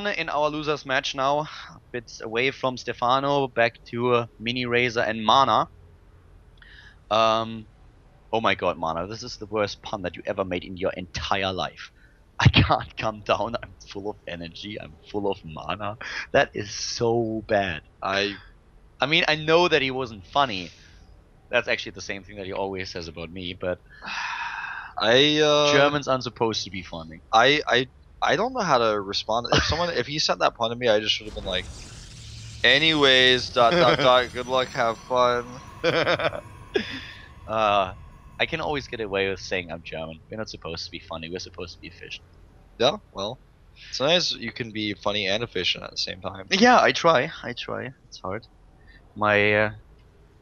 on in our losers match now, a bit away from Stefano, back to Miniraser and Mana. Oh my god, Mana, this is the worst pun that you ever made in your entire life. I can't come down, I'm full of energy, I'm full of mana. That is so bad. I mean, I know that he wasn't funny. That's actually the same thing that he always says about me, but Germans aren't supposed to be funny. I don't know how to respond. If he sent that pun to me, I just should have been like, anyways, ... good luck, have fun. I can always get away with saying I'm German. We're not supposed to be funny, we're supposed to be efficient. Yeah, well, sometimes you can be funny and efficient at the same time. Yeah, I try. It's hard. My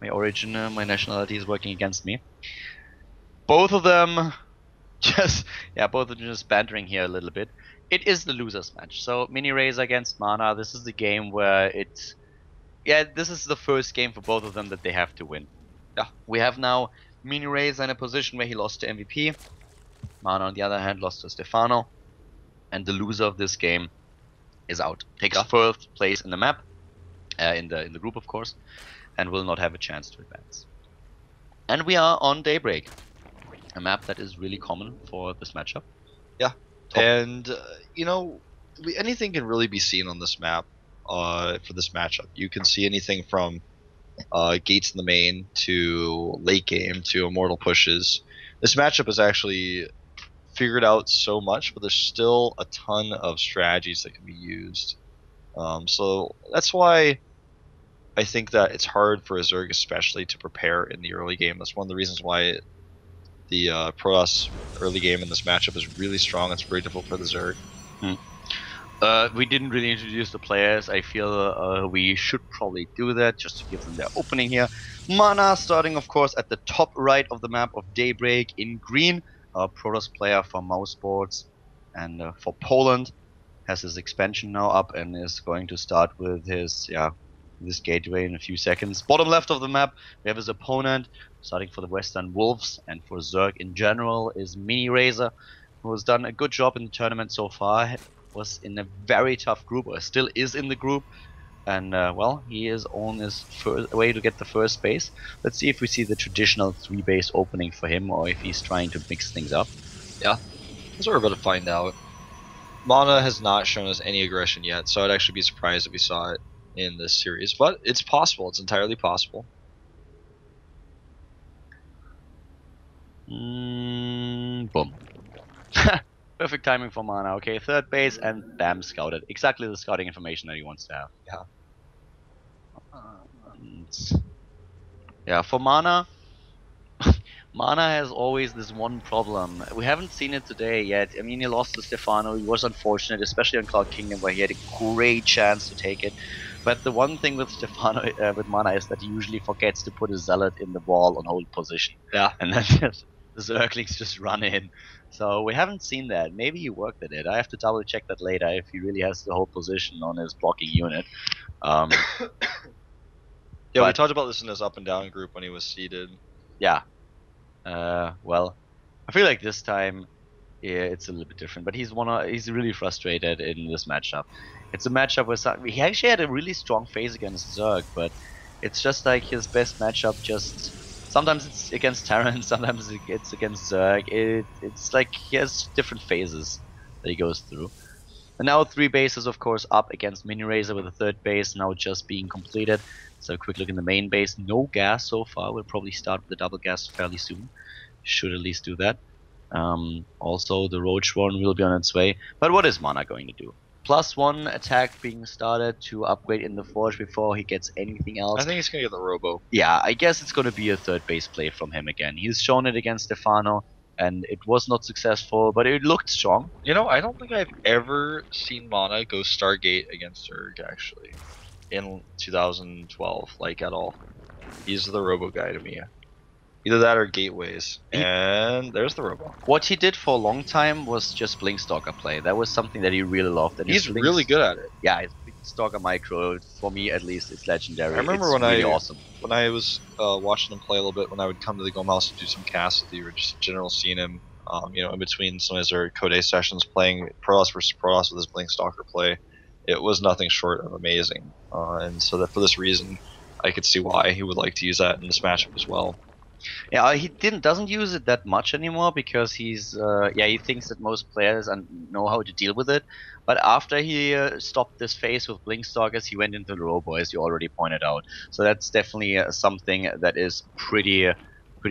origin, my nationality is working against me. Both of them both of them just bantering here a little bit. It is the losers match. So Miniraser against Mana, this is the game where this is the first game for both of them that they have to win. Yeah, we have now Miniraser in a position where he lost to MVP. Mana, on the other hand, lost to Stefano. And the loser of this game is out. Takes first place in the map, in the group, of course, and will not have a chance to advance. And we are on Daybreak, a map that is really common for this matchup. Yeah, and you know, anything can really be seen on this map for this matchup. You can see anything from gates in the main to late game to immortal pushes. This matchup is actually figured out so much, but there's still a ton of strategies that can be used. So that's why I think that it's hard for a Zerg especially to prepare in the early game. That's one of the reasons why the Protoss early game in this matchup is really strong. It's very difficult for the Zerg. We didn't really introduce the players. I feel we should probably do that just to give them their opening here. Mana starting, of course, at the top right of the map of Daybreak in green. A Protoss player for mousesports and for Poland has his expansion now up and is going to start with his this gateway in a few seconds. Bottom left of the map we have his opponent starting for the Western Wolves, and for Zerg in general is Miniraser, who has done a good job in the tournament so far. Was in a very tough group, or still is in the group, and well, he is on his way to get the first base. Let's see if we see the traditional 3-base opening for him, or if he's trying to mix things up. Yeah, that's what we're about to find out. Mana has not shown us any aggression yet, so I'd actually be surprised if we saw it in this series, but it's possible. It's entirely possible. Boom. Perfect timing for Mana. Okay, third base, and bam, scouted. Exactly the scouting information that he wants to have. Yeah, for Mana, Mana has always this one problem. We haven't seen it today yet. I mean, he lost to Stefano. He was unfortunate, especially on Cloud Kingdom, where he had a great chance to take it. But the one thing with Stefano, with Mana, is that he usually forgets to put a Zealot in the wall on hold position. Yeah. And then just, the Zerglings just run in. So we haven't seen that. Maybe he worked at it. I have to double check that later if he really has the whole position on his blocking unit. Yeah, we talked about this in his up and down group when he was seeded. Yeah. Well, I feel like this time it's a little bit different. But he's really frustrated in this matchup. It's a matchup where he actually had a really strong phase against Zerg, but it's just like his best matchup. Just sometimes it's against Terran, sometimes it's against Zerg. It's like he has different phases that he goes through. And now 3 bases, of course, up against Miniraser with a 3rd base now just being completed. So a quick look in the main base. No gas so far. We'll probably start with the double gas fairly soon. Should at least do that. Also, the Roach one will be on its way. But what is Mana going to do? +1 attack being started to upgrade in the Forge before he gets anything else. I think he's going to get the Robo. Yeah, I guess it's going to be a 3rd base play from him again. He's shown it against Stefano, and it was not successful, but it looked strong. You know, I don't think I've ever seen Mana go Stargate against Zerg, actually, in 2012, like, at all. He's the Robo guy to me. Either that or Gateways. And there's the Robo. What he did for a long time was just Blink Stalker play. That was something that he really loved. And he's really good at it. Yeah, his Blink Stalker micro, for me at least, it's legendary. I remember it's really awesome. When I was watching him play a little bit, when I would come to the Gome House to do some casts with you, or just in general seeing him, you know, in between some of his Code sessions playing Protoss versus Protoss with his Blink Stalker play, it was nothing short of amazing. And so that for this reason, I could see why he would like to use that in this matchup as well. Yeah, he doesn't use it that much anymore because he thinks that most players know how to deal with it. But after he stopped this phase with Blink Stalkers, he went into the Robo, as you already pointed out. So that's definitely something that is pretty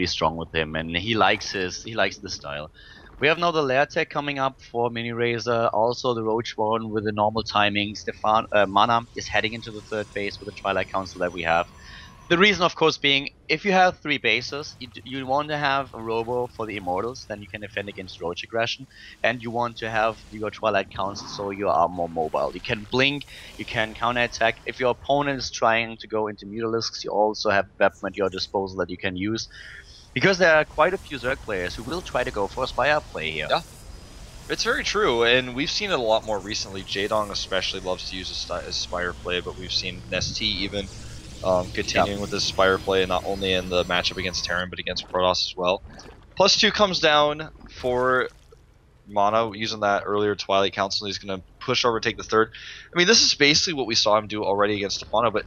strong with him, and he likes the style. We have now the Lair Tech coming up for Miniraser, also the Roach one with the normal timing. Mana is heading into the third phase with the Twilight Council that we have. The reason, of course, being if you have three bases, you want to have a Robo for the Immortals, then you can defend against Roach aggression, and you want to have your Twilight Council so you are more mobile. You can blink, you can counterattack. If your opponent is trying to go into Mutalisks, you also have weapon at your disposal that you can use. Because there are quite a few Zerg players who will try to go for a Spire play here. Yeah, it's very true, and we've seen it a lot more recently. Jaedong especially loves to use a Spire play, but we've seen Nestea even continuing with this Spire play, not only in the matchup against Terran, but against Protoss as well. +2 comes down for Mana using that earlier Twilight Council. He's going to push over, take the third. I mean, this is basically what we saw him do already against Stefano, but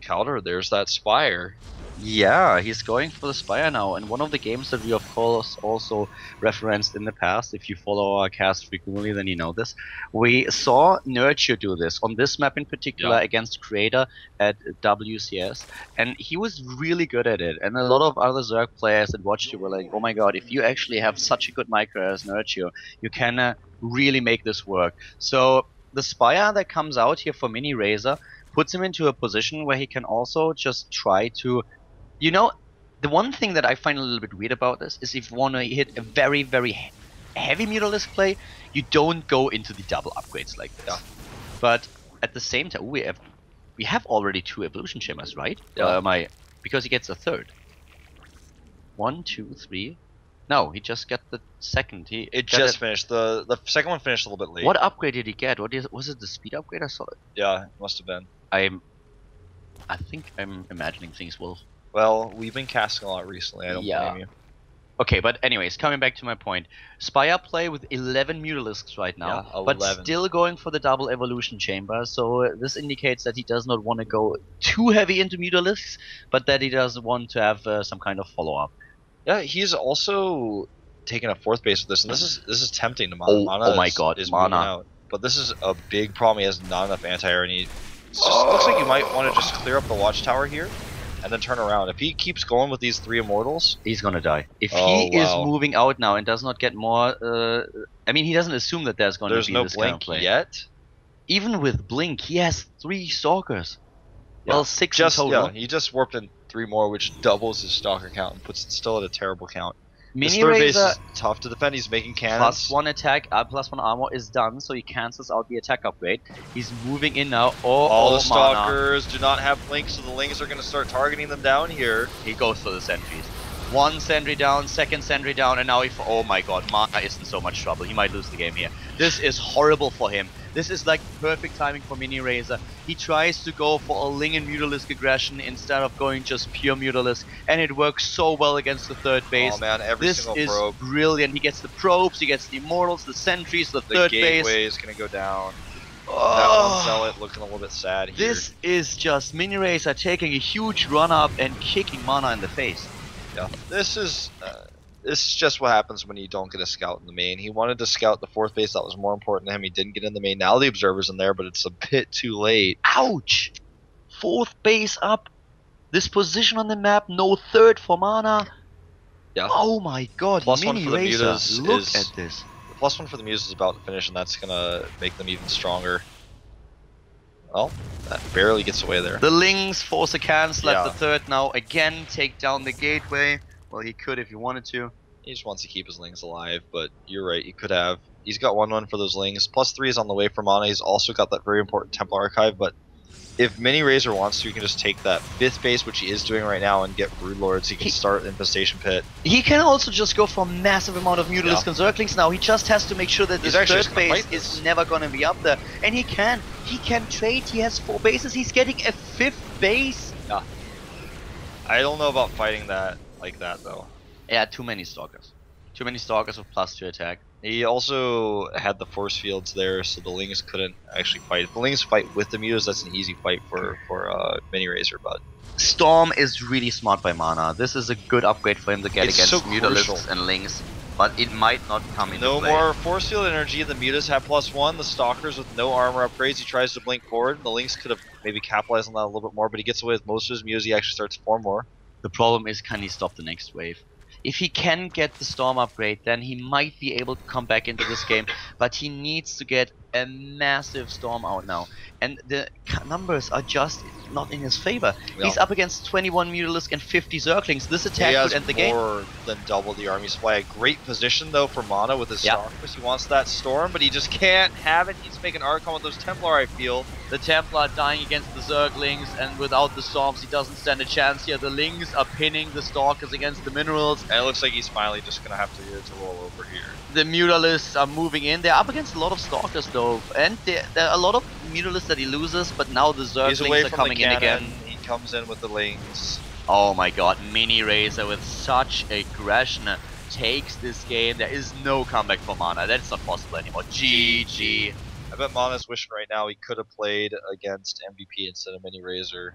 Calder, there's that Spire. Yeah, he's going for the Spire now, and one of the games that we of course also referenced in the past, if you follow our cast frequently then you know this, we saw Nurture do this, on this map in particular, against Creator at WCS, and he was really good at it, and a lot of other Zerg players that watched you were like, oh my god, if you actually have such a good micro as Nurture, you can really make this work. So the Spire that comes out here for Miniraser puts him into a position where he can also just try to, you know, the one thing that I find a little bit weird about this is if you want to hit a very, very heavy Mutalisk play, you don't go into the double upgrades like this. Yeah. But at the same time, we have already 2 evolution chambers, right? Yeah. Because he gets a third. 1, 2, 3. No, he just got the second. It just finished. The second one finished a little bit late. What upgrade did he get? Was it the speed upgrade? I saw it. Yeah, it must have been. I think I'm imagining things, Wolf. Well, we've been casting a lot recently. I don't blame you. Okay, but anyways, coming back to my point. Spire play with 11 Mutalisks right now, but still going for the double evolution chamber, so this indicates that he does not want to go too heavy into Mutalisks, but that he does want to have some kind of follow-up. Yeah, he's also taking a 4th base with this, and this is tempting to Mana. Oh my god, is Mana. Out. But this is a big problem. He has not enough anti-air, and he looks like you might want to just clear up the watchtower here and then turn around. If he keeps going with these 3 Immortals, he's gonna die. If he is moving out now and does not get more, I mean, he doesn't assume that there's gonna be no this blink kind of play yet. Even with blink, he has 3 stalkers. Well, 6 just in total. Yeah, he just warped in 3 more, which doubles his stalker count and puts it still at a terrible count. This third base is tough to defend. He's making cannons. +1 attack, +1 armor is done, so he cancels out the attack upgrade. He's moving in now. All the stalkers do not have links, so the links are going to start targeting them down here. He goes for the sentries. 1 sentry down, 2nd sentry down, and now oh my god, Mana is in so much trouble. He might lose the game here. This is horrible for him. This is like perfect timing for Miniraser. He tries to go for a Ling and Mutalisk aggression instead of going just pure Mutalisk, and it works so well against the third base. Oh man, this single probe. Is brilliant. He gets the probes, he gets the Immortals, the sentries, the third base. The gateway is going to go down. That one Zealot looking a little bit sad here. This is just Miniraser taking a huge run up and kicking Mana in the face. Yeah, this is just what happens when you don't get a scout in the main. He wanted to scout the 4th base. That was more important to him. He didn't get in the main. Now the Observer's in there, but it's a bit too late. Ouch! 4th base up. This position on the map, no 3rd for Mana. Yeah. Oh my god, +1 for the Mutas. Look at this. The +1 for the Muse is about to finish, and that's going to make them even stronger. Well, that barely gets away there. The Lings force a cancel at the 3rd now. Again, take down the gateway. Well, he could if he wanted to. He just wants to keep his Lings alive, but you're right, he could have. He's got 1/1 for those Lings. +3 is on the way for Mana. He's also got that very important Templar Archive, but if Miniraser wants to, he can just take that 5th base, which he is doing right now, and get Broodlords. He can start Infestation Pit. He can also just go for a massive amount of Mutalisk and Zerglings now. He just has to make sure that this 3rd base is never going to be up there. And he can. He can trade. He has 4 bases. He's getting a 5th base. Yeah. I don't know about fighting that like that, though. Yeah, too many Stalkers. Too many Stalkers with +2 attack. He also had the force fields there, so the Lings couldn't actually fight. If the Lings fight with the Mutas, that's an easy fight for Miniraser, but Storm is really smart by Mana. This is a good upgrade for him to get it's so against crucial. Mutalisks and Lings, but it might not come into No play. more force field energy. The Mutas have +1. The Stalkers with no armor upgrades. He tries to blink forward. The Lynx could have maybe capitalized on that a little bit more, but he gets away with most of his Mutas. He actually starts to form more. The problem is, can he stop the next wave? If he can get the Storm upgrade, then he might be able to come back into this game, but he needs to get a massive Storm out now. And the numbers are just not in his favor. Yeah. He's up against 21 Mutalisk and 50 Zerglings. This attack could end the game. He has more than double the army supply. A great position, though, for Mana with his Stalkers. He wants that Storm, but he just can't have it. He needs to make an Archon with those Templar, I feel. The Templar dying against the Zerglings, and without the Storms, he doesn't stand a chance here. The Lings are pinning the Stalkers against the Minerals. And it looks like he's finally just going to have to roll over here. The Mutalisks are moving in. They're up against a lot of Stalkers, though. And there are a lot of Mutalisks that he loses, but now the Zerglings are coming in again. He comes in with the Lings. Oh my god, Miniraser with such aggression takes this game. There is no comeback for Mana. That's not possible anymore. GG. I bet Mana's wishing right now he could have played against MVP instead of Miniraser.